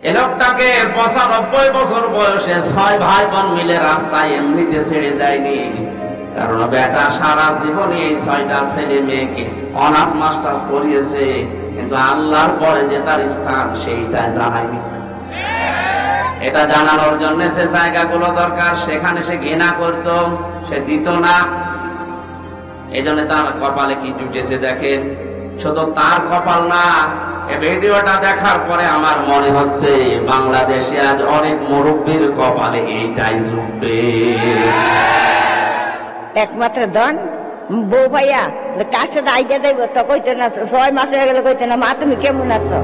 এ লোকটাকে ৯৫ বছর বয়সে ৬ ভাই বোন মিলে রাস্তায় এমনিতে ছেড়ে দেয়নি। কারণ বেটা সারা জীবনে এই ৬টা ছেলে মেয়েকে অনার্স মাস্টার্স করিয়েছে, কিন্তু আল্লাহর পরে যে তার স্থান সেইটা জানায়নি। এটা জানানোর জন্য সে জায়গাগুলো দরকার, সেখানে সে ঘৃণা করত, সে দিত না। এই জন্য তার কপালে কি জুটেছে দেখেন। শুধু তার কপাল না, এই ভিডিওটা দেখার পরে আমার মনে হচ্ছে বাংলাদেশে আজ অনেক মুরব্বীর কপালে এইটাই জুটবে। একমাত্র ধন বউ ভাইয়া কাছে আইডিয়া যাইব তো কইতে না, ৬ মাস হয়ে গেলে কইতে না, মা তুমি কেমন আছো?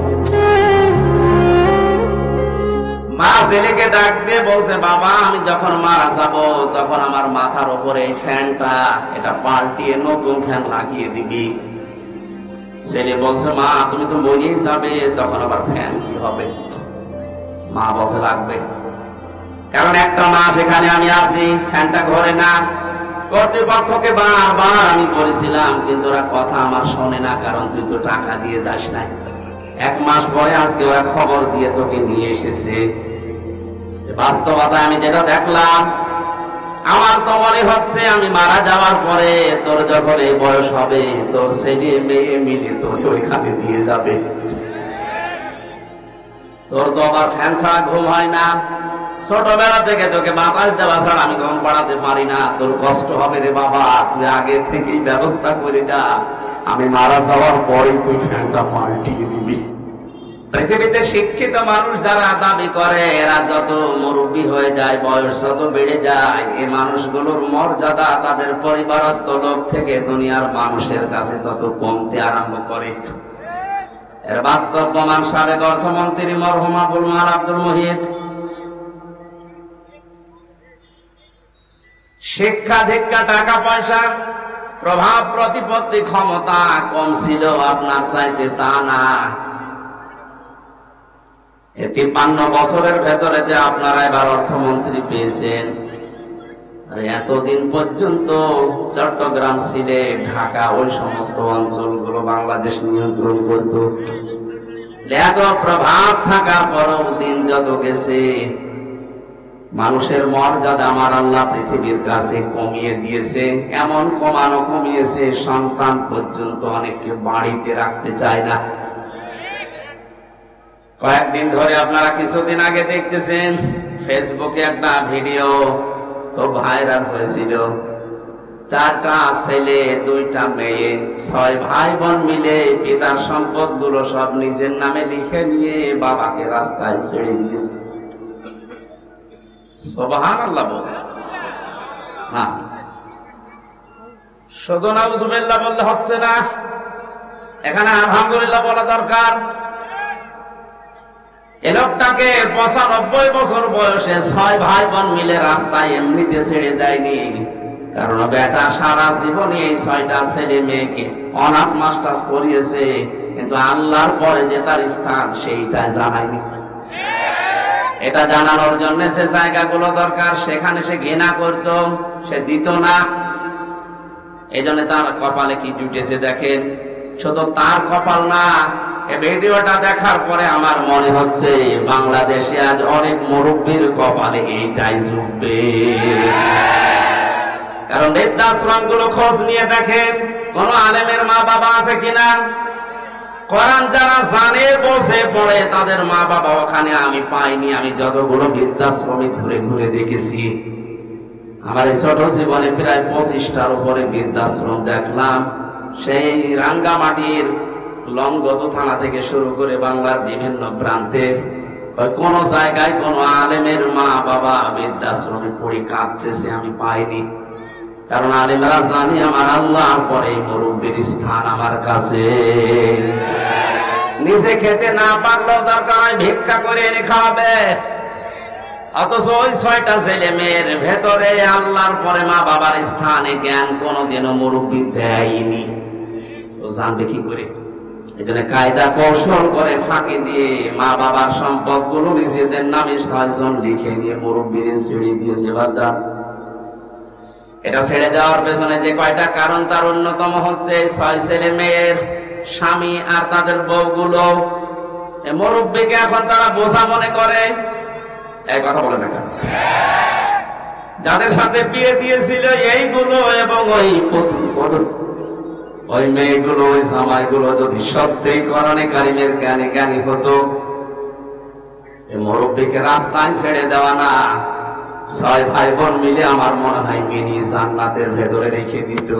মা ছেলেকে ডাক দিয়ে বলছে, বাবা আমি যখন মারা যাব তখন আমার মাথার উপরে এই ফ্যানটা এটা পাল্টিয়ে নতুন ফ্যান লাগিয়ে দিবি। ছেলে বলছে, মা তুমি তো মরেই যাবে, তখন আবার ফ্যান কি হবে? মা বলছে লাগবে, কারণ একটা মাস এখানে আমি আছি, ফ্যানটা ঘরে না। কর্তৃপক্ষকে বারবার আমি বলেছিলাম, কিন্তু ওরা কথা আমার শোনে না, কারণ তুই তো টাকা দিয়ে যাস নাই। ১ মাস পরে আজকে ওরা খবর দিয়ে তোকে নিয়ে এসেছে। বাস্তবতা আমি যেটা দেখলাম, আমার তো মনে হচ্ছে আমি মারা যাওয়ার পরে তোর যখন এই বয়স হবে, তোর ছেলে মেয়ে মিলে তোকে ওইখানে দিয়ে যাবে। তোর তো আবার ফ্যান ছাড়া ঘুম হয় না, ছোটবেলা থেকে তোকে বাতাস দেওয়া ছাড়া আমি ঘুম পাড়াতে পারি না। তোর কষ্ট হবে রে বাবা, তুই আগে থেকেই ব্যবস্থা করে যা, আমি মারা যাওয়ার পরে তুই ফ্যানটা পাল্টিয়ে দিবি। পৃথিবীতে শিক্ষিত মানুষ যারা দাবি করে, এরা যত মুরব্বী হয়ে যায়, বয়স যত বেড়ে যায়, এই মানুষগুলোর মর্যাদা তাদের পরিবারস্থ লোক থেকে দুনিয়ার মানুষের কাছে তত কমতে আরম্ভ করে। এর বাস্তব প্রমাণ সাবেক অর্থমন্ত্রী মরহুম আবুল মাল আব্দুল মুহিত। শিক্ষা দীক্ষা টাকা পয়সা প্রভাব প্রতিপত্তি ক্ষমতা কম ছিল আপনার চাইতে, তা না। ৫৩ বছরের ভেতরে যে আপনারা এবার অর্থমন্ত্রী পেয়েছেন, আর এতদিন পর্যন্ত চট্টগ্রাম, সিলেট, ঢাকা ওই সমস্ত অঞ্চলগুলো বাংলাদেশ নিয়ন্ত্রণ করত। এত প্রভাব থাকার পরও দিন যত গেছে, মানুষের মর্যাদা আমার আল্লাহ পৃথিবীর কাছে কমিয়ে দিয়েছে। এমন কমিয়েছে, সন্তান পর্যন্ত অনেককে বাড়িতে রাখতে চায় না। কয়েকদিন ধরে আপনারা কিছুদিন আগে দেখতেছেন ফেসবুকে একটা ভিডিও খুব ভাইরাল হয়েছিল। 4টা ছেলে 2টা মেয়ে, 6 ভাই বোন মিলে পিতার সম্পদ গুলো সব নিজের নামে লিখে নিয়ে বাবাকে রাস্তায় ছেড়ে দিয়েছে। সুবহানাল্লাহ বলছে না, শুধু নাউজুবিল্লাহ বললে হচ্ছে না, এখানে আলহামদুলিল্লাহ বলা দরকার। এ লোকটাকে ৯৫ বছর বয়সে ৬ ভাই বোন মিলে রাস্তায় এমনিতে ছেড়ে দেয়নি। কারণ বেটা সারা জীবনে এই ৬টা ছেলে মেয়েকে অনার্স মাস্টার্স করিয়েছে, কিন্তু আল্লাহর পরে যে তার স্থান সেইটা জানায়নি। এটা জানানোর জন্য সে জায়গাগুলো দরকার, সেখানে সে ঘৃণা করত, সে দিত না। এই জন্য তার কপালে কি জুটেছে দেখেন। শুধু তার কপাল না, এই ভিডিওটা দেখার পরে আমার মনে হচ্ছে বাংলাদেশে আজ অনেক মুরব্বীর কপালে এইটাই জুটবে। কারণ বৃদ্ধাশ্রম গুলো খোঁজ নিয়ে দেখেন, কোন আলেমের মা বাবা আছে কিনা। কোরআন যারা জানে বসে পড়ে, তাদের মা বাবা ওখানে আমি পাইনি। আমি যতগুলো বৃদ্ধাশ্রমে ঘুরে ঘুরে দেখেছি, আমার এই ছোট জীবনে প্রায় 25টার উপরে বৃদ্ধাশ্রম দেখলাম। সেই রাঙ্গামাটির লংগদু থানা থেকে শুরু করে বাংলার বিভিন্ন প্রান্তে কোন জায়গায় কোন আলেমের মা বাবা বৃদ্ধাশ্রমে পড়ে কাঁদতেছে আমি পাইনি। কারণ আলেমরা জানি আমার আল্লাহর পরে মুরব্বীর স্থান আমার কাছে। নিজে খেতে না পারলেও দরকার হয় ভিক্ষা করে এনে খাওয়াবে। অথচ ওই 6টা ছেলে মেয়ের ভেতরে আল্লাহর পরে মা বাবার স্থানে জ্ঞান কোনোদিনও মুরব্বী দেয়নি। ও জানবে কি করে? এই জন্য কায়দা কৌশল করে ফাঁকি দিয়ে মা বাবার সম্পদ গুলো নিজেদের নামে 6 জন লিখে নিয়ে মুরব্বীর ছেড়ে দিয়েছে। বাদা এটা ছেড়ে দেওয়ার পেছনে যে কয়টা কারণ, তার অন্যতম হচ্ছে 6 ছেলে মেয়ের স্বামী আর তাদের বউগুলো মুরব্বীকে এখন তারা বোঝা মনে করে। এই কথা বলে না কেন? যাদের সাথে বিয়ে দিয়েছিল এইগুলো এবং ওই মেয়েগুলো, ওই জামাইগুলো যদি সত্যিই কোরআনে কারিমের জ্ঞানী হতো, এই মুরব্বীকে রাস্তায় ছেড়ে দেওয়া না, 6 ভাই বোন মিলে আমার মনে হয় মিনি জান্নাতের ভেতরে রেখে দিত।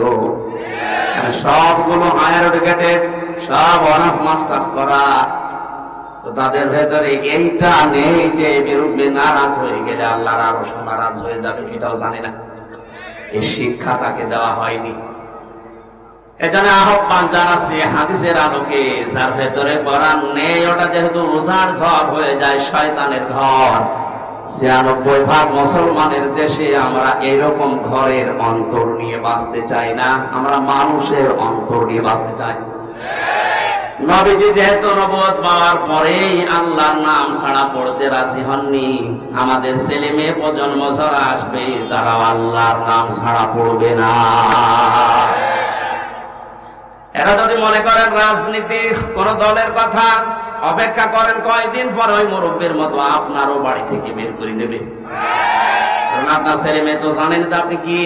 সবগুলো হায়ার এডুকেটেড, সব অনার্স মাস্টার্স করা, তো তাদের ভেতরে এইটা নেই যে বিরুদ্ধে নারাজ হয়ে গেলে আল্লাহর আরো নারাজ হয়ে যাবে, এটাও জানি না। এই শিক্ষা তাকে দেওয়া হয়নি। এখানে আহ্বান জানাচ্ছি হাদিসের আলোকে, যার ভেতরে কোরআন নেই ওটা যেহেতু উজাড় ঘর হয়ে যায়, শয়তানের ঘর। 96% মুসলমানের দেশে আমরা এরকম ঘরের অন্তর নিয়ে বাঁচতে চাই না, আমরা মানুষের অন্তর নিয়ে বাঁচতে চাই। নবীজি যেহেতু নবুয়ত পাওয়ার পরেই আল্লাহর নাম ছাড়া পড়তে রাজি হননি, আমাদের ছেলে মেয়ে প্রজন্ম যারা আসবে তারা আল্লাহর নাম ছাড়া পড়বে না। এরা যদি মনে করেন রাজনীতি কোন দলের কথা, অপেক্ষা করেন কয়দিন পর ওই মুরব্বীর মতো আপনারও বাড়ি থেকে বের করে নেবে। আপনার ছেলে মেয়ে তো জানেন তো আপনি কি,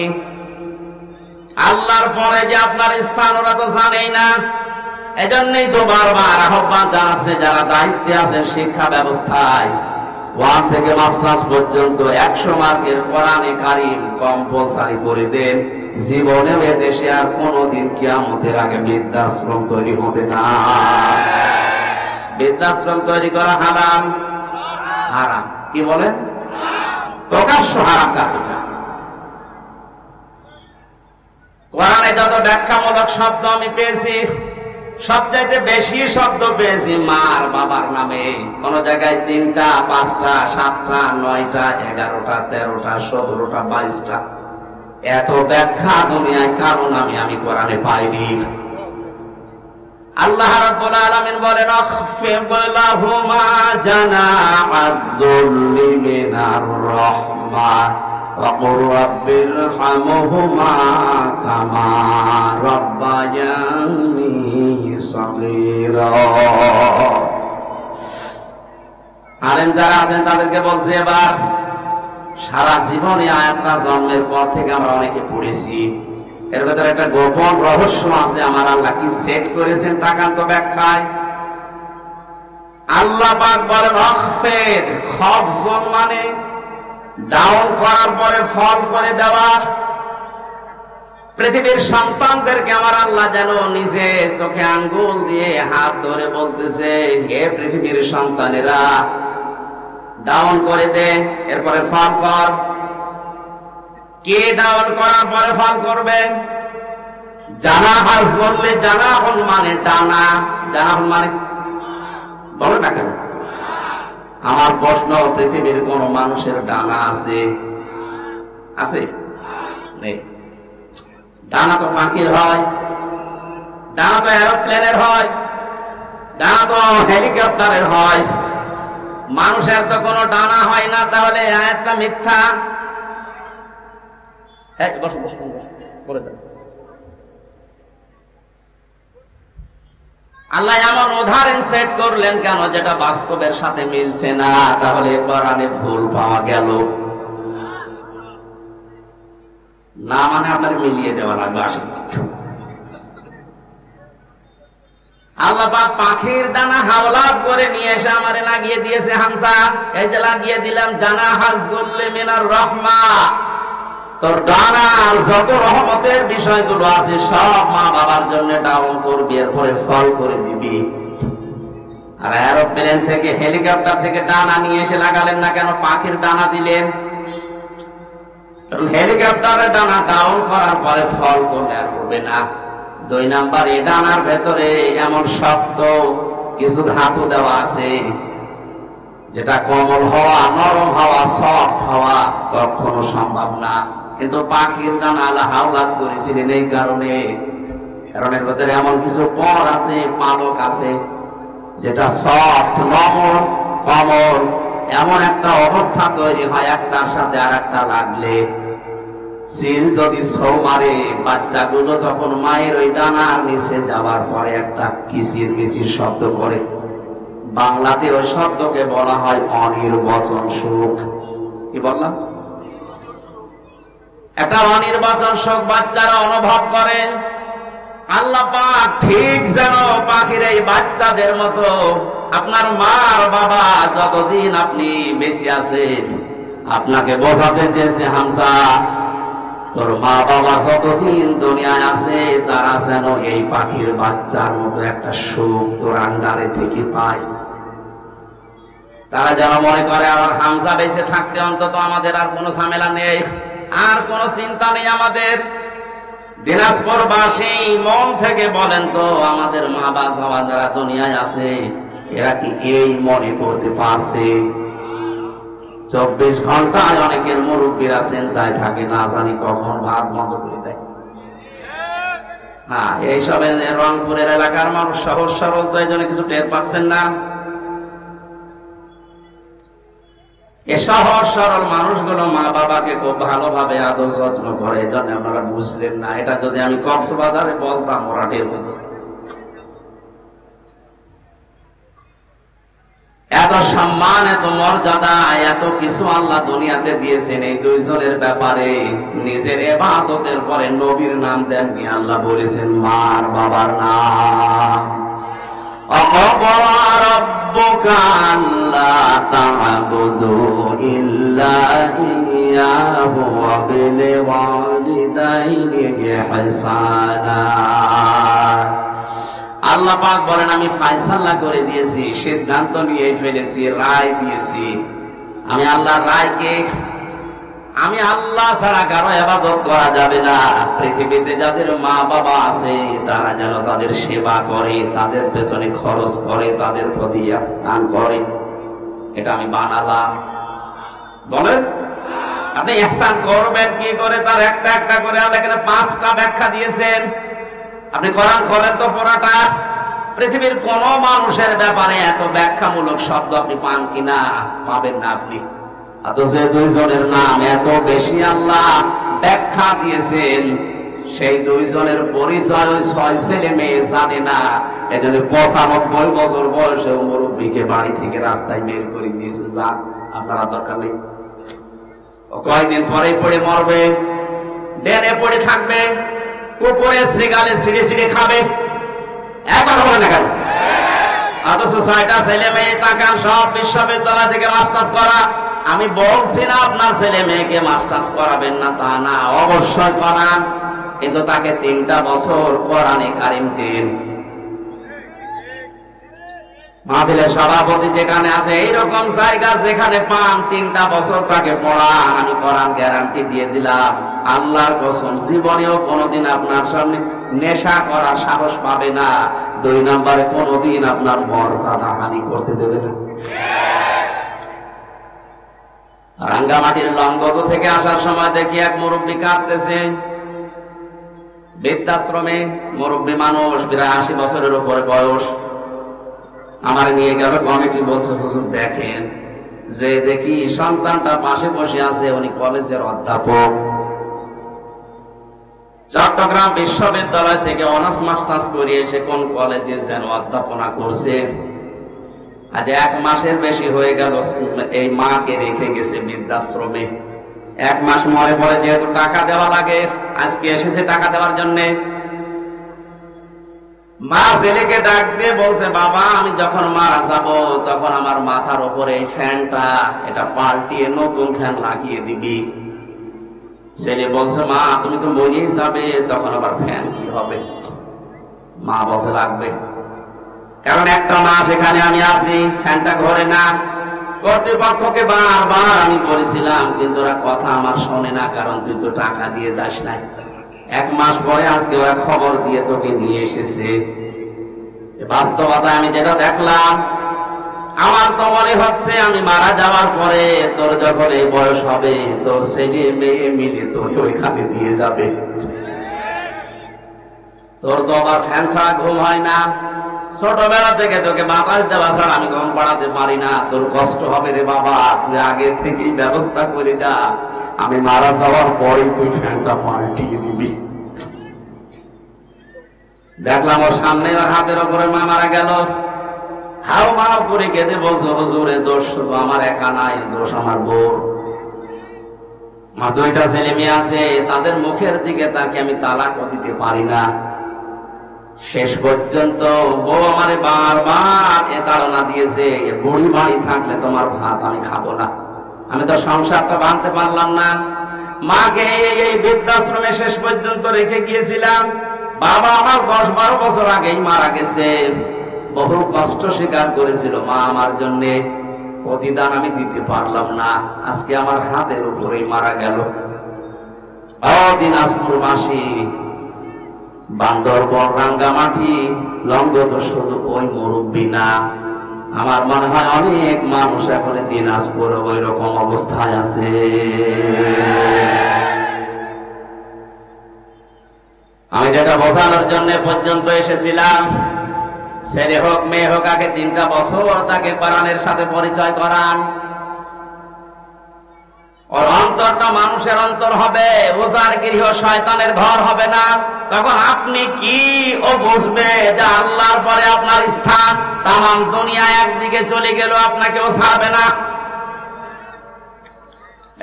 আল্লাহর পরে যে আপনার স্থান ওরা তো জানেই না। এজন্যই তো বারবার আহ্বান জানাচ্ছে যারা দায়িত্বে আছে শিক্ষা ব্যবস্থায়, 1 থেকে মাস্টার্স পর্যন্ত 100 মার্কের কোরআনে কারিম কম্পালসারি করে দেন। জীবনেও এদেশে আর কোনদিন কিয়ামতের আগে বৃদ্ধাশ্রম তৈরি হবে না। বৃদ্ধাশ্রম তৈরি করা হারাম। হারাম কি বলেন? প্রকাশ্য হারাম কাজ এটা। কোরআনে যত ব্যাখ্যামূলক শব্দ আমি পেয়েছি, সবচাইতে বেশি শব্দ পেয়েছি মার বাবার নামে। কোন জায়গায় 3টা, 5টা, 7টা, 9টা, 11টা, 13টা, 17টা, 22টা, এত ব্যাখ্যা দুনিয়ায় কারণ আমি কোরআনে পাইনি। আল্লাহ রাব্বুল আলামিন বলেন, আখফিদ লাহুমা জানাআদ-যুল্লি মিনার রাহমা ওয়া কুর রাব্বিরহামহুমা কামা রাব্বায়ানি সাগীরা। আলেম যারা আছেন তাদেরকে বলছে, এবার সারা জীবনে আয়াতটা জন্মের পর থেকে আমরা অনেকে পড়েছি, এর ভেতরে একটা গোপন রহস্য আছে। আমার আল্লাহ কি সেট করেছেন তাকান তো ব্যাখ্যায়। আল্লাহ পাক বলেন আখফিদ, খফজন মানে ডাউন করার পরে ফল করে দেওয়া। পৃথিবীর সন্তানদেরকে আমার আল্লাহ যেন নিজে চোখে আঙ্গুল দিয়ে হাত ধরে বলতেছে, হে পৃথিবীর সন্তানেরা ডাউন করে দে, এরপরে ফল কর। কে ডাউন করার পরে ফল করবে? জানাহাজ বললে জানাহন মানে ডানা, জানাহন মানে বলো না কেন? আমার প্রশ্ন, পৃথিবীর কোন মানুষের ডানা আছে? আছে? নেই। ডানা তো পাখির হয়, ডানা তো এরোপ্লেনের হয়, ডানা তো হেলিকপ্টারের হয়, মানুষের তো কোনো ডানা হয় না। তাহলে আয়াতটা মিথ্যা। বসো বসো বসো, বলে দেন। আল্লাহ এমন উদাহরণ সেট করলেন কেন যেটা বাস্তবের সাথে মিলছে না? তাহলে কোরআনে ভুল পাওয়া গেল না, মানে আপনার মিলিয়ে দেওয়া লাগবে। আসেন, আল্লাহ পাক পাখির ডানা হাওলাত করে নিয়ে এসে আমারে লাগিয়ে দিয়েছে হামসা। এই যে লাগিয়ে দিলাম জানাহাজ-যুল্লি মিনার রাহমা, তোর ডানার যত রহমতের বিষয়গুলো আছে সব মা বাবার জন্য ডাউন করবি, এরপরে ফল করে দিবি। আর এরোপ্লেন থেকে, হেলিকপ্টার থেকে ডানা নিয়ে এসে লাগালেন না কেন? পাখির ডানা দিলেন। হেলিকপ্টারের ডানা ডাউন করার পরে ফল করলে আর হবে না। 2 নাম্বার, এই ডানার ভেতরে এমন শক্ত কিছু ধাতু দেওয়া আছে যেটা কোমল হওয়া, নরম হওয়া, সফট হওয়া কখনো সম্ভব না। কিন্তু পাখির ডানা আল্লাহ হাওলাত করেছিলেন এই কারণে, কারণ এর ভেতরে এমন কিছু পর আছে, পালক আছে যেটা সফট, নরম, কোমল। এমন একটা অবস্থা তৈরি হয় একটার সাথে আর একটা লাগলে, সিল যদি ছৌ মারে বাচ্চাগুলো, তখন মায়ের ওই ডানার নিচে যাওয়ার পরে একটা কিচির মিচির শব্দ করে, বাংলাতে ওই শব্দকে বলা হয় অনির্বচন সুখ। কি বললাম? একটা অনির্বচন সুখ বাচ্চারা অনুভব করে। আল্লাহ পাক ঠিক যেন পাখির এই বাচ্চাদের মতো আপনার মা আর বাবা যতদিন আপনি বেঁচে আছেন আপনাকে বোঝাতে চেয়েছে, হামজা তোর মা বাবা যতদিন দুনিয়ায় আছে তারা যেন এই পাখির বাচ্চার মতো একটা সুখ তোর আন্ডারে থেকে পায়। তারা যেন মনে করে আমার হামজা বেঁচে থাকতে অন্তত আমাদের আর কোনো ঝামেলা নেই, আর কোনো চিন্তা নেই আমাদের। দিনাজপুরবাসী মন থেকে বলেন তো, আমাদের মা বাবা যারা দুনিয়ায় আছে এরা কি এই মনে করতে পারছে? 24 ঘন্টায় অনেকের মুরব্বীরা চিন্তায় থাকে, না জানি কখন ভাত বন্ধ করে দেয়। হ্যাঁ, এইসব রংপুরের এলাকার মানুষ সহজ সরল, তো এই জন্য কিছু টের পাচ্ছেন না। এ সহজ সরল মানুষগুলো মা বাবাকে খুব ভালোভাবে আদর যত্ন করে, এই জন্য আপনারা বুঝলেন না। এটা যদি আমি কক্সবাজারে বলতাম ওরা টের পেত। এত সম্মান, এত মর্যাদা, এত কিছু আল্লাহ দুনিয়াতে দিয়েছেন এই দুইজনের ব্যাপারে। নিজের ইবাদতের পরে নবীর নাম দেননি, আল্লাহ বলেছেন মার বাবার নাম। وَقَضَى رَبُّكَ أَلَّا تَعْبُدُوا إِلَّا إِيَّاهُ وَبِالْوَالِدَيْنِ إِحْسَانًا। আল্লাহ পাক বলেন আমি ফয়সালা করে দিয়েছি, সিদ্ধান্ত নিয়ে ফেলেছি, রায় দিয়েছি। আমি আল্লাহর রায়কে, আমি আল্লাহ ছাড়া কারো ইবাদত করা যাবে না। পৃথিবীতে যাদের মা বাবা আছে তারা যেন তাদের সেবা করে, তাদের পেছনে খরচ করে, তাদের প্রতি ইহসান করে। এটা আমি বানালাম। বলেন আপনি ইহসান করবেন কি করে? তার একটা একটা করে আল্লাহ এখানে 5টা ব্যাখ্যা দিয়েছেন। আপনি কোরআন খোলেন তো পুরোটা, পৃথিবীর কোন মানুষের ব্যাপারে এত ব্যাখ্যামূলক শব্দ আপনি পান কিনা? পাবেন না আপনি। অথচ দুইজনের নাম এত বেশি আল্লাহ ব্যাখ্যা দিয়েছেন, সেই দুইজনের পরিচয় ওই 6 ছেলে মেয়ে জানে না। এজন্য 95 বছর বয়সে মুরব্বীকে বাড়ি থেকে রাস্তায় বের করে দিয়েছে, যান আপনারা দরকার নেই। ও কয়েকদিন পরেই পড়ে মরবে, ডেনে পড়ে থাকবে, কুকুরে শ্রীগালে ছিঁড়ে ছিঁড়ে খাবে। এখন হবে না কেন? অথচ 6টা ছেলে মেয়ে তাকান, সব বিশ্ববিদ্যালয় থেকে মাস্টার্স করা। আমি বলছি না আপনার ছেলে মেয়েকে মাস্টার্স করাবেন না, তা না, অবশ্যই করান, কিন্তু তাকে 3টা বছর কোরআনে কারিম দিন। মাহফিলের সভাপতি যেখানে আছে এইরকম জায়গা যেখানে পান 3টা বছর তাকে পড়ান, আমি কোরআন গ্যারান্টি দিয়ে দিলাম, আল্লাহর কসম জীবনেও কোনোদিন আপনার সামনে নেশা করার সাহস পাবে না। 2 নম্বরে কোনোদিন আপনার মর্যাদা হানি করতে দেবে না। রাঙ্গামাটির লংগদু থেকে আসার সময় দেখি এক মুরব্বী কাঁদতেছে, বৃদ্ধাশ্রমে মুরব্বী মানুষ, প্রায় 80 বছরের উপরে বয়স। আমার নিয়ে গেল কমিটি, বলছে হুজুর দেখেন, যে দেখি সন্তানটা পাশে বসে আছে, উনি কলেজের অধ্যাপক, চট্টগ্রাম বিশ্ববিদ্যালয় থেকে অনার্স মাস্টার্স করে এসে কোন কলেজে যেন অধ্যাপনা করছে। আজ 1 মাসের বেশি হয়ে গেল এই মাকে রেখে গেছে বৃদ্ধাশ্রমে। 1 মাস মরে পরে যেহেতু টাকা দেওয়া লাগে, আজকে এসেছে টাকা দেওয়ার জন্য। মা ছেলেকে ডাক দিয়ে বলছে, বাবা আমি যখন মারা যাব তখন আমার মাথার উপরে এই ফ্যানটা এটা পাল্টিয়ে নতুন ফ্যান লাগিয়ে দিবি। ছেলে বলছে, মা তুমি তো মরেই যাবে, তখন আবার ফ্যান কি হবে? মা বলছে লাগবে, কারণ 1টা মাস এখানে আমি আছি, ফ্যানটা ঘরে না। কর্তৃপক্ষকে বারবার আমি বলেছিলাম, কিন্তু ওরা কথা আমার শোনে না, কারণ তুই তো টাকা দিয়ে যাস নাই। 1 মাস পরে আজকে ওরা খবর দিয়ে তোকে নিয়ে এসেছে। বাস্তবতা আমি যেটা দেখলাম, আমার তো মনে হচ্ছে আমি মারা যাওয়ার পরে তোর যখন এই বয়স হবে, তোর ছেলে মেয়ে মিলে তোকে ওইখানে দিয়ে যাবে। তোর তো আবার ফ্যান ছাড়া ঘুম হয় না, ছোটবেলা থেকে তোকে বাতাস দেওয়া ছাড়া আমি ঘুম পাড়াতে পারি না। তোর কষ্ট হবে রে বাবা, তুই আগে থেকেই ব্যবস্থা করে যা, আমি মারা যাওয়ার পরে তুই ফ্যানটা পাল্টিয়ে দিবি। দেখলাম ওর সামনে ওর হাতের ওপরে মা মারা গেল। হাও মাও করে কেঁদে বলছো, হুজুরের দোষ শুধু আমার একা নাই, দোষ আমার বউ। আমার দুইটা ছেলে মেয়ে আছে, তাদের মুখের দিকে তাকে আমি তালাকও দিতে পারি না। শেষ পর্যন্ত বউ আমারে বারবার এ তাড়না দিয়েছে, বুড়ি বাড়ি থাকলে তোমার ভাত আমি খাবো না। আমি তো সংসারটা বাঁধতে পারলাম না। মাকে এই বৃদ্ধাশ্রমে শেষ পর্যন্ত রেখে গিয়েছিলাম। বাবা আমার 10-12 বছর আগেই মারা গেছে। বহু কষ্ট স্বীকার করেছিল মা আমার জন্যে, প্রতিদান আমি দিতে পারলাম না। আজকে আমার হাতের উপরেই মারা গেল। দিনাজপুরবাসী, বান্দরবন, রাঙ্গামাটি, লঙ্গদ শুধু ওই মুরব্বী না, আমার মনে হয় অনেক মানুষ এখন দিনাজপুর ওই রকম অবস্থায় আছে। আমি যেটা বোঝানোর জন্য পর্যন্ত এসেছিলাম, ছেলে হোক মেয়ে হোক, আগে 3টা বছর তাকে কোরআনের সাথে পরিচয় করান। ওর অন্তরটা মানুষের অন্তর হবে, ওজার গৃহ শয়তানের ঘর হবে না। তখন আপনি কি ও বুঝবে যে আল্লাহর পরে আপনার স্থান, তামাম দুনিয়া একদিকে চলে গেল, আপনাকে ও ছাড়বে না।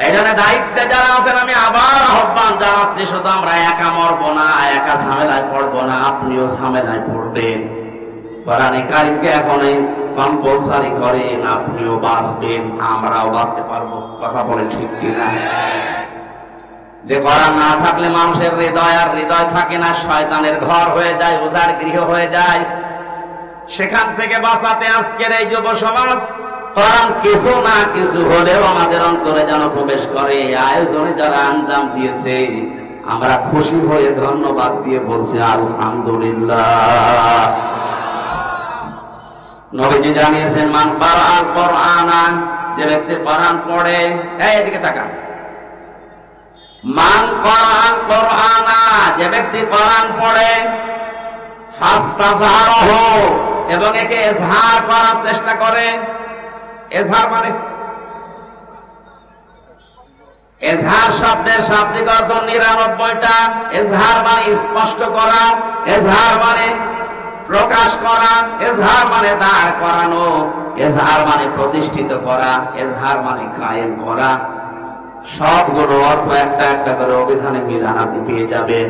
এই জন্য দায়িত্বে যারা আছেন, আমি আবার আহ্বান জানাচ্ছি, শুধু আমরা একা মরবো না, একা ঝামেলায় পড়বো না, আপনিও ঝামেলায় পড়বেন। কোরআনে কারিমকে এখন কম্পালসারি করেন, আপনিও বাঁচবেন, আমরাও বাঁচতে পারবো। কথা বলেন ঠিক কিনা? যে কোরআন না থাকলে মানুষের হৃদয় আর হৃদয় থাকে না, শয়তানের ঘর হয়ে যায়, ওজার গৃহ হয়ে যায়। সেখান থেকে বাঁচাতে আজকের এই যুব সমাজ কোরআন কিছু না কিছু হলেও আমাদের অন্তরে যেন প্রবেশ করে। আয়োজনে যারা আঞ্জাম দিয়েছে, আমরা খুশি হয়ে ধন্যবাদ দিয়ে বলছি আলহামদুলিল্লাহ। নবীজি জানিয়েছেন, মান কারাআল কুরআনা, যে ব্যক্তি কোরআন পড়ে, এদিকে তাকান, মান কারাআল কুরআনা, যে ব্যক্তি কোরআন পড়ে, ফাস্তাযহারাহু, এবং একে ইজহার করার চেষ্টা করে। ইজহার মানে, ইজহার শব্দের শাব্দিক অর্থ 99টা। ইজহার মানে স্পষ্ট করা, ইজহার মানে প্রকাশ করা, ইজহার মানে দাঁড় করানো, ইজহার মানে প্রতিষ্ঠিত করা, ইজহার মানে কায়েম করা। সবগুলো অর্থ একটা একটা করে অভিধানে মিলান আপনি পেয়ে যাবেন।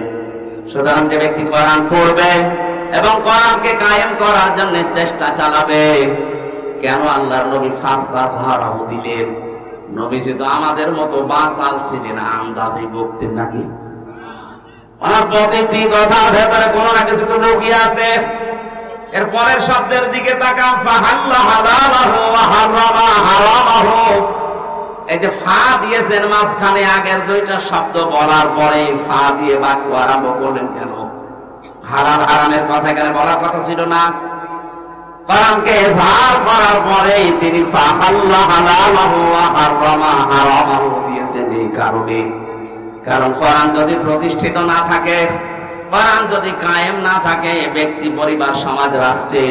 সুতরাং যে ব্যক্তি কোরআন পড়বে এবং কোরআনকে কায়েম করার জন্য চেষ্টা চালাবে, কেন আল্লাহর নবী ফাস্তাযহারাহু দিলেন? নবীজি তো আমাদের মতো বাচাল ছিলেন, আন্দাজে বকতেন নাকি? ওনার প্রতিটি কথার ভেতরে কোনো না কিছু লুকিয়ে আছে। এর পরের শব্দের দিকে তাকান, ফাহাল্লা হালালাহু ওয়া হারামা হারামাহু। এই যে ফা দিয়েছেন মাঝখানে, আগের 2টা শব্দ বলার পরে ফা দিয়ে বাক্য আরম্ভ করলেন কেন? হালাল হারামের কথা এখানে বলার কথা ছিল না। কোরআনকে ইজহার করার পরে তিনি ফাহাল্লা হালালাহু ওয়া হারামা হারামাহু দিয়েছেন এই কারণে। কারণ কোরআন যদি প্রতিষ্ঠিত না থাকে, কোরআন যদি কায়েম না থাকে ব্যক্তি, পরিবার, সমাজ, রাষ্ট্রে,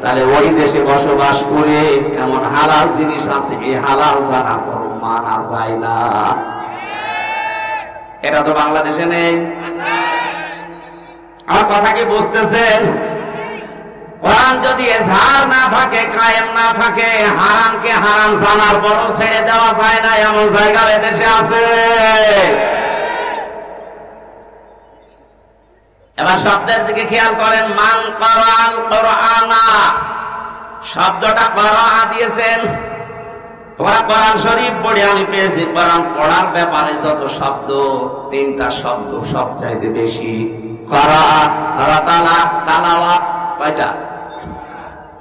তাহলে ওই দেশে বসবাস করে এমন হালাল জিনিস আছে, এই হালাল জানা পর মানা যায় না। এটা তো বাংলাদেশে নেই। আমার কথা কি বুঝতেছেন? কোরআন যদি ইজহার না থাকে, কায়েম না থাকে, হারামকে হারাম জানার পরও ছেড়ে দেওয়া যায় না, এমন জায়গা এদেশে আছে। এবার শব্দের দিকে খেয়াল করেন, মান কারাআল কুরআনা, শব্দটা কারা দিয়েছেন। তোমরা কোরআন শরীফ পড়ে আমি পেয়েছি, কোরআন পড়ার ব্যাপারে যত শব্দ, 3টা শব্দ সবচাইতে বেশি। কারা, রাতালা, তালাওয়াত, কয়টা?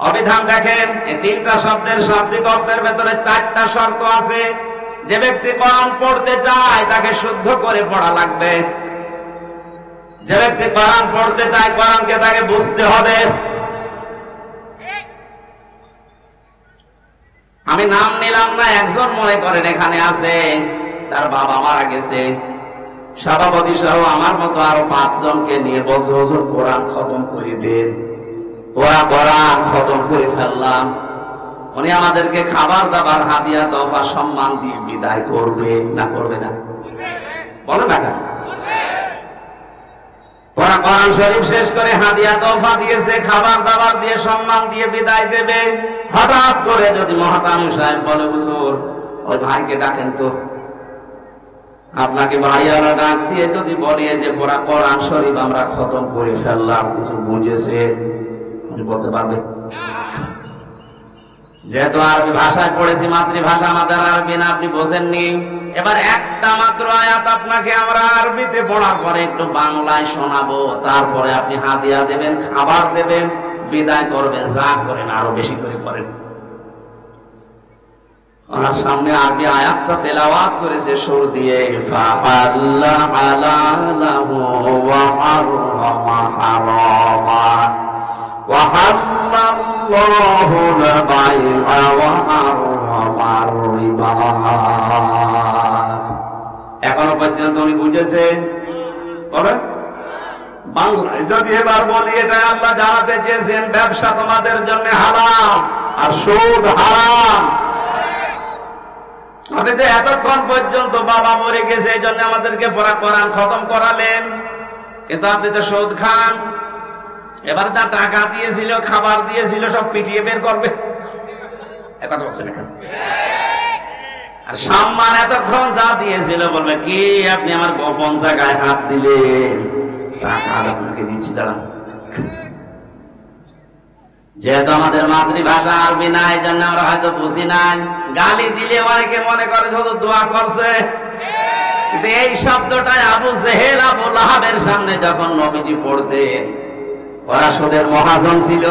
অভিধান দেখেন, এই 3টা শব্দের শাব্দিক অর্থের ভেতরে 4টা শর্ত আছে। যে ব্যক্তি কোরআন পড়তে চায় তাকে শুদ্ধ করে পড়া লাগবে। যে ব্যক্তি কোরআন পড়তে চায়, কোরআনকে তাকে বুঝতে হবে। আমি নাম নিলাম না, একজন মনে করেন এখানে আছে, তার বাবা মারা গেছে, সভাপতি সহ আমার মতো আরো 5 জনকে নিয়ে বলছে, হুজুর কোরআন খতম করে দেন। ওরা কোরআন খতম করে ফেললাম। উনি আমাদেরকে খাবার দাবার, হাদিয়া, তোফা, সম্মান দিয়ে বিদায় করবে না করবে না? বলো না কেন? কোরআন শরীফ শেষ করে হাদিয়া তোফা দিয়েছে, খাবার দাবার দিয়ে সম্মান দিয়ে বিদায় দেবে। হঠাৎ করে যদি মহাতামিম সাহেব বলে, হুজুর ওই ভাইকে ডাকেন তো, আপনাকে বাড়িওয়ালা ডাক দিয়ে যদি বলে যে পুরা কোরআন শরীফ আমরা খতম করে ফেললাম, কিছু বুঝেছে? উনি বলতে পারবে? যেহেতু আরবি ভাষায় পড়েছি, মাতৃভাষা আমাদের আরবি না, আপনি বোঝেননি। এবার একটা মাত্র আয়াত আপনাকে আমরা আরবিতে পড়ার পরে একটু বাংলায় শোনাবো, তারপরে আপনি হাদিয়া দেবেন, খাবার দেবেন, বিদায় করবেন। যা করেন আরো বেশি করে করেন। ওনার সামনে আরবি আয়াতটা তেলাওয়াত করেছে সুর দিয়ে, ফাহাল্লা হালালাহু ওয়া হারামা হারামা ওয়া হাল্লাল্লাহুল বাই'a ওয়া হারামার রিবা। এখনো পর্যন্ত উনি বুঝেছে? বলেন বাংলায় যদি এবার বলি, এটা আল্লাহ জানাতে চেয়েছেন ব্যবসা তোমাদের জন্য হারাম আর সুদ হারাম। আপনি তো এতক্ষণ পর্যন্ত বাবা মরে গেছে এই জন্য আমাদেরকে পড়া কোরআন খতম করালেন, কিন্তু আপনি তো সুদ খান। এবার যা টাকা দিয়েছিল, খাবার দিয়েছিল, সব পিটিয়ে বের করবে। কথা বলছেন এখানে? আর সম্মান এতক্ষণ যা দিয়েছিল বলবে কি, আপনি আমার গোপন জায়গায় হাত দিলেন, টাকা আপনাকে দিচ্ছি, দাঁড়ান। যেহেতু আমাদের মাতৃভাষা আরবি না, এই জন্য আমরা হয়তো বুঝি নাই। গালি দিলে অনেকে মনে করে শুধু দোয়া করছে, কিন্তু এই শব্দটাই আবু জেহেল আবু লাহাবের সামনে যখন নবীজি পড়তেন, ওরা সুদের মহাজন ছিল।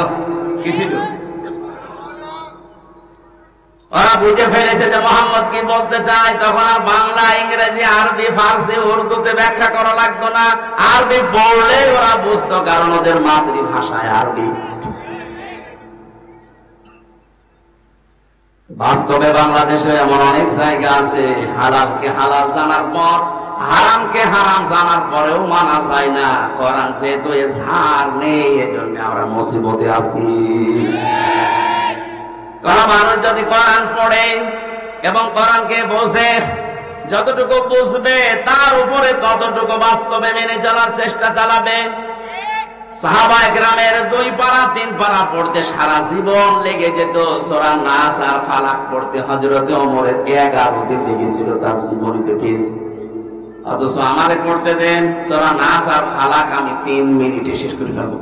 কি ছিল? ওরা বুঝে ফেলেছে যে মোহাম্মদ কি বলতে চায়। তখন আর বাংলা, ইংরেজি, আরবি, ফার্সি, উর্দুতে ব্যাখ্যা করা লাগতো না। আরবি পড়লে ওরা বুঝতো, কারণ ওদের মাতৃভাষায় আরবি। বাস্তবে বাংলাদেশে এমন অনেক জায়গা আছে, হালালকে হালাল জানার পর, হারামকে হারাম জানার পরেও মানা যায় না। কোরআন যেহেতু এ ঝাড় নেই, এজন্য আমরা মুসিবতে আছি। কোন মানুষ যদি কোরআন পড়ে এবং কোরআনকে বোঝে, যতটুকু বুঝবে তার উপরে ততটুকু বাস্তবে মেনে চলার চেষ্টা চালাবে। সাহাবায়ে কেরামের 2 পারা 3 পারা পড়তে সারা জীবন লেগে যেত। সূরা নাস আর ফালাক পড়তে হযরতে ওমরের 11 দিন লেগেছিল, তার জীবনী পেয়েছি। অথচ আমারে পড়তে দেন সূরা নাস আর ফালাক, আমি 3 মিনিটে শেষ করে ফেলবো।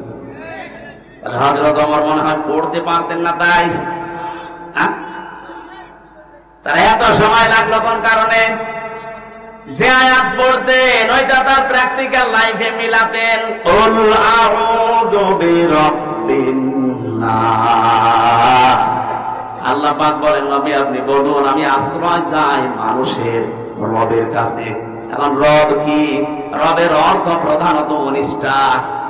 তাহলে হযরত ওমর মনে হয় পড়তে পারতেন না, তাই তার এত সময় লাগলো কোন কারণে? যে আয়াত পড়তেন ওইটা তার প্র্যাকটিক্যাল লাইফে মিলাতেন। কুল আউযু বিরাব্বিন নাস। আল্লাহ পাক বলেন, নবী আপনি বলুন আমি আশ্রয় চাই মানুষের রবের কাছে। এখন রব কি? রবের অর্থ প্রধানত 19টা।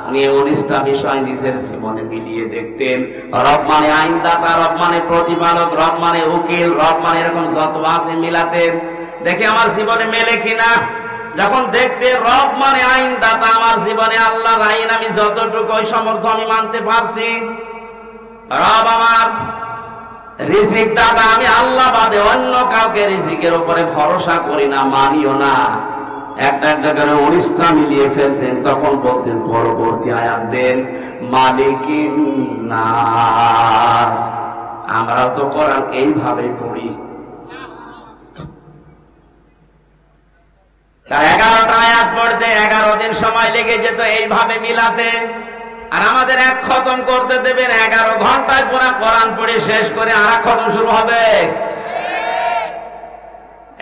উনি 19টা বিষয় নিজের জীবনে মিলিয়ে দেখতেন। রব মানে আইনদাতা, রব মানে প্রতিপালক, রব মানে উকিল, রব মানে এরকম যত আছে মিলাতেন, দেখে আমার জীবনে মেলে কিনা। যখন দেখতে রব মানে আইনদাতা, আমার জীবনে আল্লাহর আইন আমি যতটুকু ওই সমর্থ আমি মানতে পারছি। রব আমার রিজিক দাতা, আমি আল্লাহ বাদে অন্য কাউকে রিজিকের উপরে ভরসা করি না, মানিও না। একটা একটা করে 19টা মিলিয়ে ফেলতেন। তখন বলতেন পরবর্তী আয়াত দেন, মালিকিন নাস। আমরা তো কোরআন এইভাবে পড়ি। 11টা আয়াত পড়তে 11 দিন সময় লেগে যেত এইভাবে মিলাতে। আর আমাদের এক খতম করতে দেবেন 11 ঘন্টায় পুরা কোরআন পড়ে শেষ করে আর এক খতম শুরু হবে।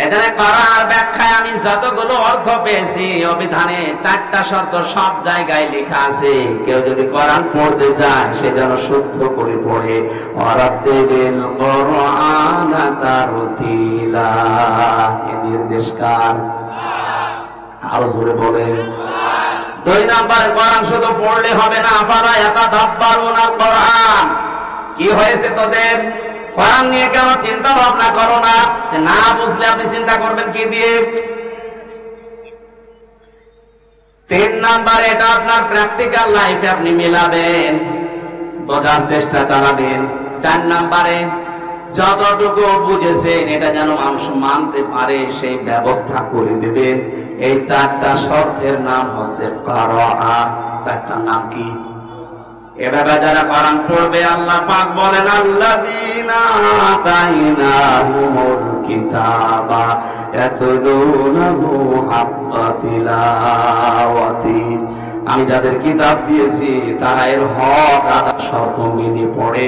এখানে করার ব্যাখ্যায় আমি যতগুলো অর্থ পেয়েছি, অভিধানে 4টা শর্ত সব জায়গায় লেখা আছে। কেউ যদি কোরআন পড়তে চায় সে যেন শুদ্ধ করে পড়ে। ওয়ারাত্তিল কোরআনা তারতিলা, এই নির্দেশ কার? আরো জোরে বলেন। 2 নম্বরে কোরআন শুধু পড়লে হবে না, আফালা ইয়াতাদাব্বারুনাল কোরআন। কি হয়েছে তোদের? কোরআন নিয়ে কেন চিন্তা ভাবনা করো না? না বুঝলে আপনি চিন্তা করবেন কি দিয়ে? 3 নম্বরে এটা আপনার প্র্যাকটিক্যাল লাইফে আপনি মিলাবেন, বোঝার চেষ্টা চালাবেন। 4 নম্বরে যতটুকু বুঝেছেন এটা যেন মানুষ মানতে পারে সেই ব্যবস্থা করে দেবেন। এই চারটা শর্তের নাম হচ্ছে কারাআ। চারটা নাম কি? এভাবে যারা কোরআন পড়বে আল্লাহ পাক বলেন আল্লাযীনা আতাইনাহুমুল কিতাবা ইয়াতলুনাহু হাক্কা তিলাওয়াতি। আমি যাদের কিতাব দিয়েছি তারা এর হক আদা শর্ত মেনে পড়ে।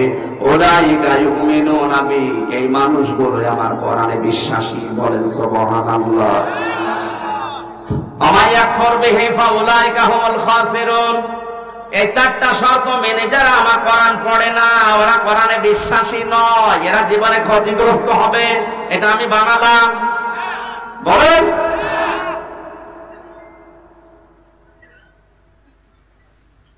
উলাইকা ইউমিনুনা বি, এই মানুষগুলো আমার কোরআনে বিশ্বাসী। বলেন সুবহানাল্লাহ। আমা ইয়াকফুর বিহি ফাউলাইকা হুমুল খাসিরুন। এই চারটা শর্ত মেনে যারা আমার কোরআন পড়ে না, ওরা কোরআনে বিশ্বাসী নয়, এরা জীবনে ক্ষতিগ্রস্ত হবে। এটা আমি বানালাম। বলেন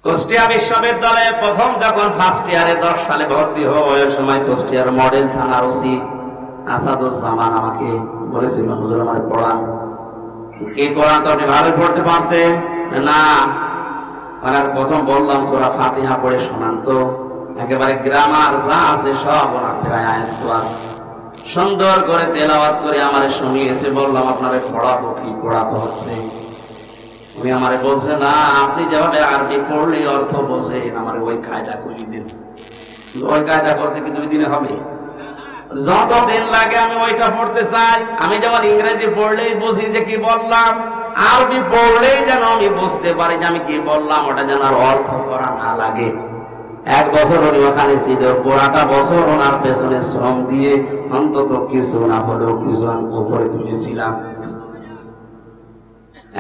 কুষ্টিয়া বিশ্ববিদ্যালয়ে প্রথম যখন ফার্স্ট ইয়ারে 10 সালে ভর্তি হয়, ওই সময় কুষ্টিয়ার মডেল থানার ওসি আসাদুজ্জামান আমাকে বলেছিল, হুজুর আমার পড়ান। কি কোরআন তো আপনি ভালো পড়তে পারছেন না? আর প্রথম বললাম সূরা ফাতিহা পড়ে শোনান তো। একেবারে গ্রামার যা আছে সব ওনার প্রায় আয়াত আছে, সুন্দর করে তেলাওয়াত করে আমারে শুনিয়েছে। বললাম আপনারে পড়াবো কি? পড়াতে হচ্ছে। উনি আমারে বলছে না, আপনি যেভাবে আরবি পড়লে অর্থ বোঝেন, আমারে ওই কায়দা করে দিন। ওই কায়দা করতে কি 2 দিনে হবে? যতদিন লাগে আমি ওইটা পড়তে চাই। আমি যেমন ইংরেজি পড়লেই বুঝি যে কি বললাম, আরবি পড়লেই যেন আমি বুঝতে পারি যে আমি কি বললাম, ওটা যেন আর অর্থ করা না লাগে। 1 বছর উনি ওখানে ছিল, পুরাটা বছর ওনার পেছনে শ্রম দিয়ে অন্তত কিছু না হলেও কিছু উপরে তুলেছিলাম।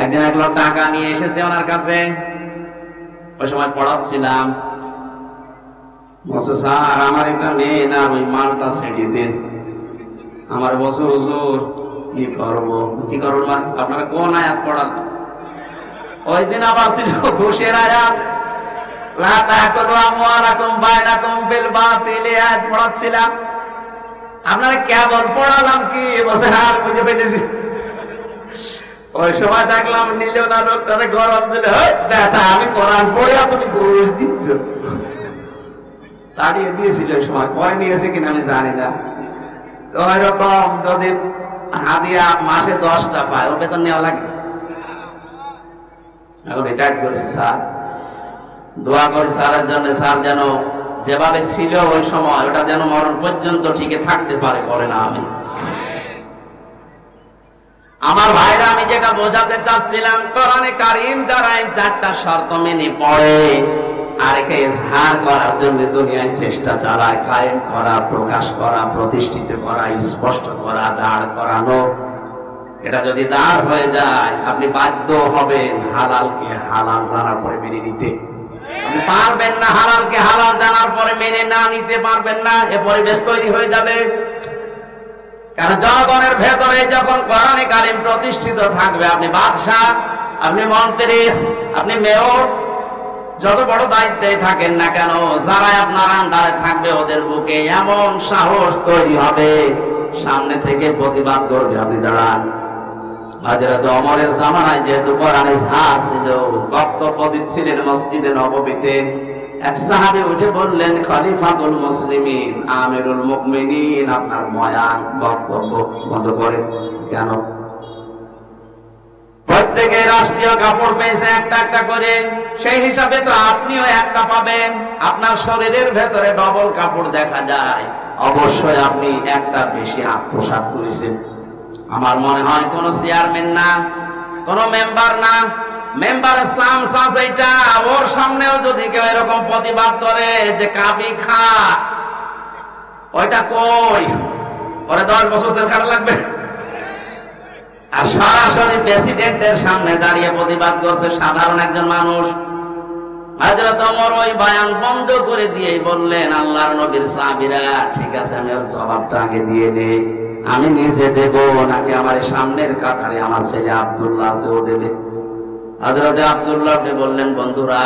একদিন 1 লাখ টাকা নিয়ে এসেছে ওনার কাছে, ওই সময় পড়াচ্ছিলাম। বলছে স্যার আমার এটা নেই না, ওই মালটা ছেড়ে দিন। আমার বছর হুজুর কি করবো? কি করবো মানে আপনারা কোন আয়াত পড়ালেন? ওই দিন আবার ছিল ঘুষের আয়াত, লা তাকুলু আমওয়ালাকুম বাইনাকুম বিল বাতিল, আয়াত পড়াচ্ছিলাম। আপনারা কেবল পড়ালাম কি? বসে হার বুঝে ফেলেছি। ওই সময় দেখলাম নিলেও না, লোকটারে গরম দিলে, বেটা আমি কোরআন পড়ে তুমি ঘুষ দিচ্ছ। তাড়িয়ে দিয়েছিল ওই সময়, পরে নিয়েছে কিনা আমি জানি না। তো এরকম যদি হাদিয়া মাসে 10টা পায়, ও বেতন নেওয়া লাগে। এখন রিটায়ার করেছে স্যার, দোয়া করি স্যারের জন্য, স্যার যেন যেভাবে ছিল ওই সময় ওটা যেন মরণ পর্যন্ত টিকে থাকতে পারে। বলে না আমি। আমার ভাইরা, আমি যেটা বোঝাতে চাচ্ছিলাম, কোরআনে কারীম যারা এই 4টা শর্ত মেনে পড়ে আর একে ইজহার করার জন্য দুনিয়ায় চেষ্টা চালায়, কায়েম করা, প্রকাশ করা, প্রতিষ্ঠিত করা, স্পষ্ট করা, দাঁড় করানো, এটা যদি দাঁড় হয়ে যায় আপনি বাধ্য হবেন হালালকে হালাল জানার পরে মেনে নিতে। আপনি পারবেন না হালালকে হালাল জানার পরে মেনে না নিতে পারবেন না, এ পরিবেশ তৈরি হয়ে যাবে। কারণ জনগণের ভেতরে যখন কোরআনে কারীম প্রতিষ্ঠিত থাকবে, আপনি বাদশাহ, আপনি মন্ত্রী, আপনি মেয়র, যত বড় দায়িত্বে থাকেন না কেন, যারা আপনার আন্ডারে থাকবে ওদের বুকে এমন সাহস তৈরি হবে, সামনে থেকে প্রতিবাদ করবে। আপনি দাঁড়ান। হযরত ওমরের জামানায় যেহেতু কোরআনে ঝাঁ ছিল, বক্তব্য দিচ্ছিলেন মসজিদে নববীতে, এক সাহাবী উঠে বললেন, খলিফাতুল মুসলিমিন, আমিরুল মুমিনিন, আপনার বয়ান বক্তব্য বন্ধ করেন। কেন? প্রত্যেকে রাষ্ট্রীয় কাপড় পেয়েছে একটা একটা করে, সেই হিসাবে তো আপনিও একটা পাবেন। আপনার শরীরের ভেতরে ডবল কাপড় দেখা যায়, অবশ্যই আপনি একটা বেশি পোশাক করেছেন। আমার মনে হয় কোন চেয়ারম্যান না, কোন মেম্বার না, মেম্বারের চান্স আছে এটা। ওর সামনেও যদি কেউ এরকম প্রতিবাদ করে যে কাবি খা, ওইটা কই, ওরে 10 বছর জেল খাটা লাগবে। আর সরাসরি প্রেসিডেন্টের সামনে দাঁড়িয়ে প্রতিবাদ করছে সাধারণ একজন মানুষ। হযরত ওমর ওই বয়ান বন্ধ করে দিয়ে বললেন, আল্লাহর নবীর সাহাবীরা, ঠিক আছে আমি ওর জবাবটা আগে দিয়ে নেই, আমি নিজে দেব নাকি আমার সামনের কাতারে আমার ছেলে আব্দুল্লাহ আছে ও দেবে? হযরত আব্দুল্লাহ বললেন, বন্ধুরা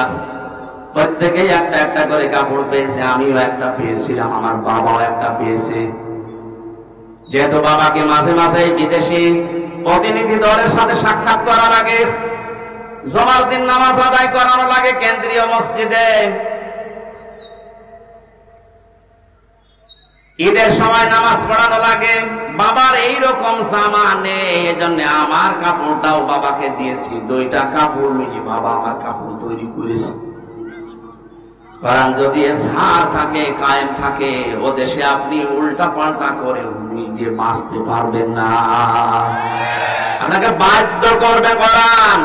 প্রত্যেকেই একটা একটা করে কাপড় পেয়েছে, আমিও একটা পেয়েছিলাম, আমার বাবাও একটা পেয়েছে। যেহেতু বাবাকে মাঝে মাঝে বিদেশি প্রতিনিধি দলের সাথে সাক্ষাৎ করার আগে জুমার দিন নামাজ আদায় করানো লাগে কেন্দ্রীয় মসজিদে, ঈদের সময় নামাজ পড়ানো লাগে, বাবার এইরকম জামা নেই, এজন্য আমার কাপড়টাও বাবাকে দিয়েছি, 2টা কাপড় মিলে বাবা আমার কাপড় তৈরি করেছে। কারণ যদি এজহার থাকে, কায়েম থাকে, ও দেশে আপনি উল্টা পাল্টা করে নিজে বাঁচতে পারবেন না, আপনাকে বাধ্য করবে কোরআন।